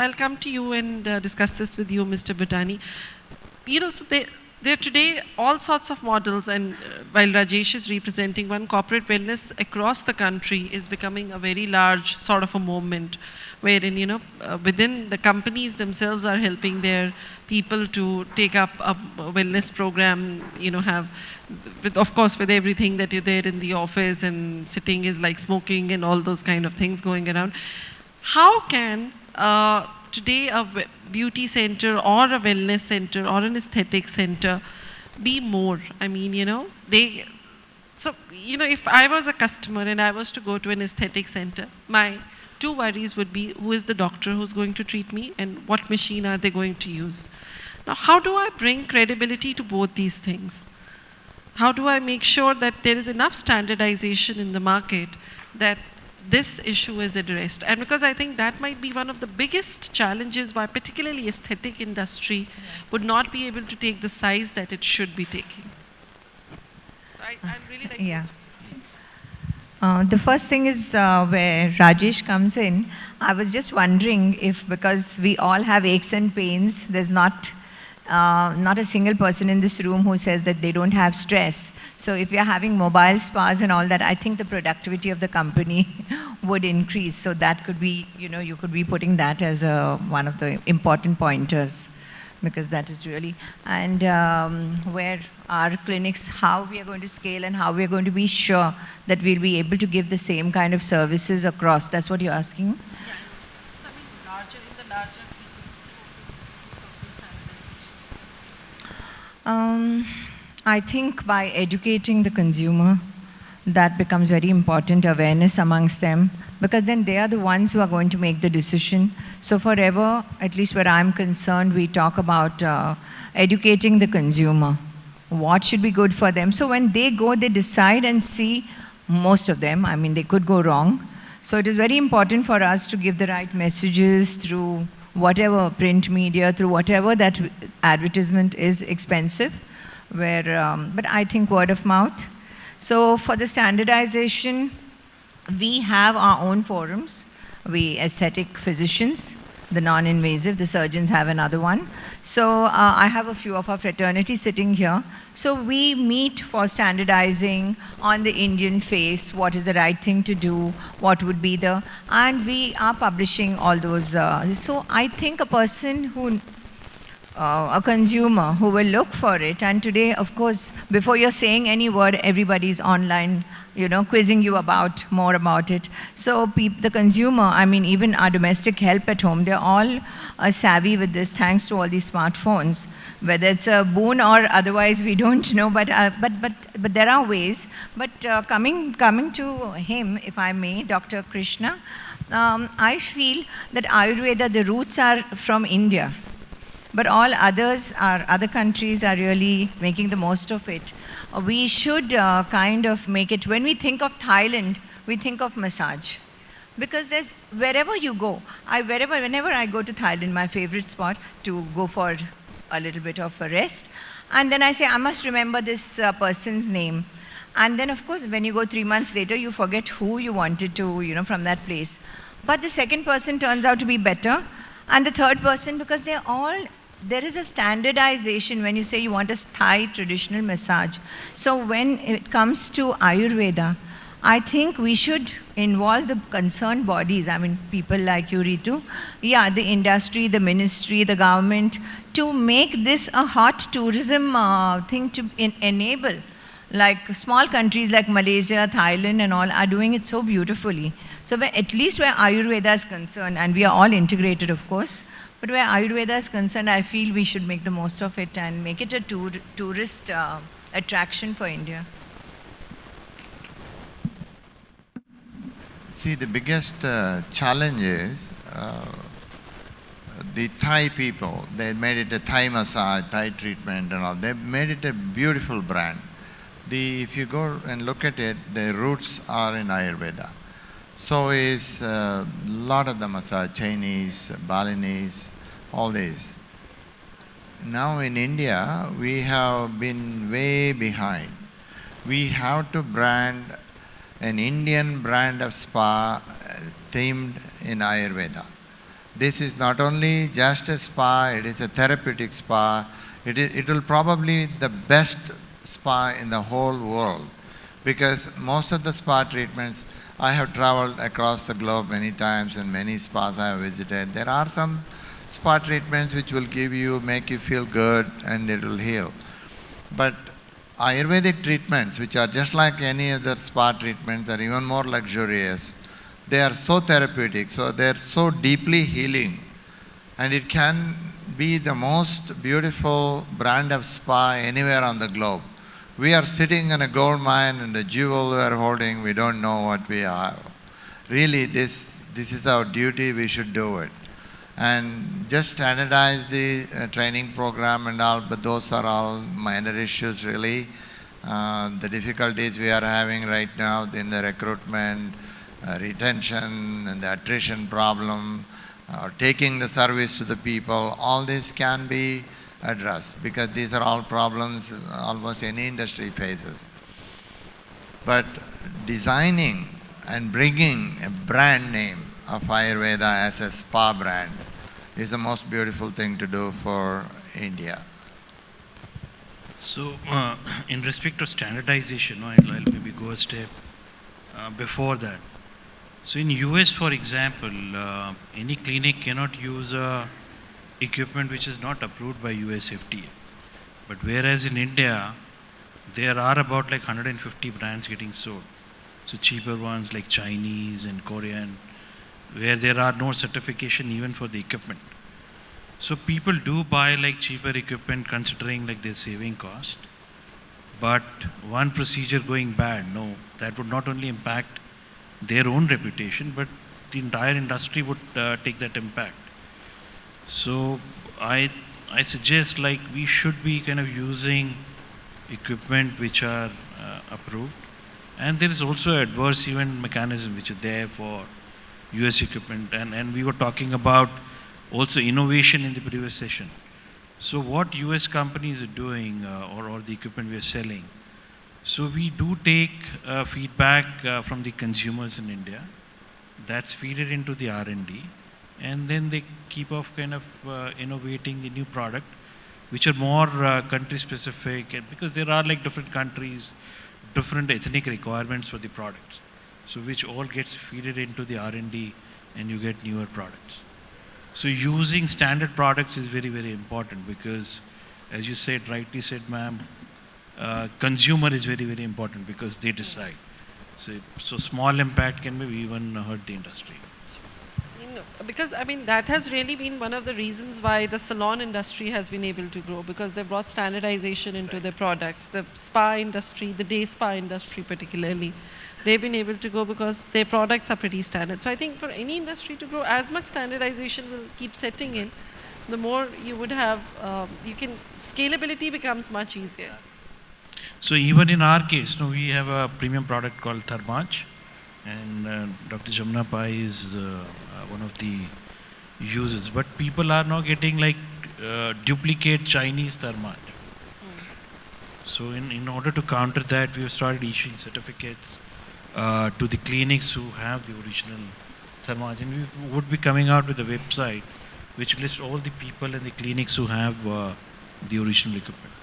I'll come to you and discuss this with you, Mr. Bhutani. So there are today all sorts of models, and while Rajesh is representing one, corporate wellness across the country is becoming a very large sort of a movement, wherein, within the companies themselves are helping their people to take up a wellness program, of course, with everything that you're there in the office and sitting is like smoking and all those kind of things going around. How can today a beauty center or a wellness center or an aesthetic center be more? I mean, if I was a customer and I was to go to an aesthetic center, my two worries would be, who is the doctor who's going to treat me and what machine are they going to use? Now, how do I bring credibility to both these things? How do I make sure that there is enough standardization in the market that this issue is addressed? And because I think that might be one of the biggest challenges why particularly aesthetic industry would not be able to take the size that it should be taking. So I'd really like the first thing is where Rajesh comes in. I was just wondering if, because we all have aches and pains, there's not a single person in this room who says that they don't have stress. So if you're having mobile spas and all that, I think the productivity of the company would increase. So that could be, you could be putting that as one of the important pointers, because that is really, and where our clinics, how we are going to scale and how we are going to be sure that we'll be able to give the same kind of services across. That's what you're asking? Yeah. So I mean, in the larger I think by educating the consumer, that becomes very important, awareness amongst them, because then they are the ones who are going to make the decision. So forever, at least where I'm concerned, we talk about educating the consumer. What should be good for them? So when they go, they decide and see, most of them, I mean, they could go wrong. So it is very important for us to give the right messages through whatever print media, through whatever that advertisement is expensive, but I think word of mouth. So for the standardization, we have our own forums. We aesthetic physicians, the non-invasive, the surgeons have another one. So I have a few of our fraternity sitting here. So we meet for standardizing on the Indian face, what is the right thing to do, what would be and we are publishing all those. So I think a person who, a consumer who will look for it, and today, of course, before you're saying any word, everybody's online, quizzing you more about it. So the consumer, I mean, even our domestic help at home, they're all savvy with this, thanks to all these smartphones. Whether it's a boon or otherwise, we don't know, but there are ways. But coming to him, if I may, Dr. Krishna, I feel that Ayurveda, the roots are from India. But all other countries are really making the most of it. We should kind of make it, when we think of Thailand, we think of massage. Because wherever you go, whenever I go to Thailand, my favorite spot to go for a little bit of a rest, and then I say, I must remember this person's name. And then, of course, when you go 3 months later, you forget who you wanted to, from that place. But the second person turns out to be better, and the third person, because there is a standardization when you say you want a Thai traditional massage. So when it comes to Ayurveda, I think we should involve the concerned bodies, I mean, people like you, Ritu, the industry, the ministry, the government, to make this a hot tourism thing to enable. Like small countries like Malaysia, Thailand and all are doing it so beautifully. So at least where Ayurveda is concerned, and we are all integrated, of course, but where Ayurveda is concerned, I feel we should make the most of it and make it a tourist attraction for India. See, the biggest challenge is the Thai people. They made it a Thai massage, Thai treatment and all. They made it a beautiful brand. If you go and look at it, the roots are in Ayurveda. So is a lot of the massage, Chinese, Balinese, all these. Now in India, we have been way behind. We have to brand an Indian brand of spa themed in Ayurveda. This is not only just a spa, it is a therapeutic spa. It will probably be the best spa in the whole world, because most of the spa treatments, I have traveled across the globe many times and many spas I have visited. There are some spa treatments which will make you feel good and it will heal. But Ayurvedic treatments, which are just like any other spa treatments, are even more luxurious. They are so therapeutic, so they are so deeply healing. And it can be the most beautiful brand of spa anywhere on the globe. We are sitting in a gold mine and the jewel we are holding, we don't know what we have. Really, this is our duty, we should do it. And just standardize the training program and all, but those are all minor issues really. The difficulties we are having right now in the recruitment, retention and the attrition problem, taking the service to the people, all this can be addressed, because these are all problems almost any industry faces. But designing and bringing a brand name of Ayurveda as a spa brand is the most beautiful thing to do for India. So, in respect to standardization, I'll maybe go a step before that. So, in US, for example, any clinic cannot use equipment which is not approved by US FDA. But whereas in India, there are about like 150 brands getting sold. So cheaper ones like Chinese and Korean, where there are no certification even for the equipment. So people do buy like cheaper equipment considering like their saving cost. But one procedure going bad, no, that would not only impact their own reputation, but the entire industry would take that impact. So I suggest like we should be kind of using equipment which are approved, and there is also an adverse event mechanism which is there for US equipment, and we were talking about also innovation in the previous session. So what US companies are doing or the equipment we are selling, so we do take feedback from the consumers in India, that's fed into the R&D, and then they keep off kind of innovating the new product which are more country specific, because there are like different countries, different ethnic requirements for the products, so which all gets fed into the R&D and you get newer products. So using standard products is very, very important, because as you said, rightly said ma'am, consumer is very, very important because they decide. So small impact can maybe even hurt the industry. Because I mean that has really been one of the reasons why the salon industry has been able to grow, because they brought standardization into their products. The spa industry, the day spa industry particularly, they've been able to go because their products are pretty standard. So I think for any industry to grow, as much standardization will keep setting in, the more you would have, scalability becomes much easier. So even in our case, we have a premium product called Thermage, and Dr. Jamuna Pai is one of the users. But people are now getting like duplicate Chinese Thermage. So in order to counter that, we have started issuing certificates to the clinics who have the original Thermage. And we would be coming out with a website which lists all the people and the clinics who have the original equipment.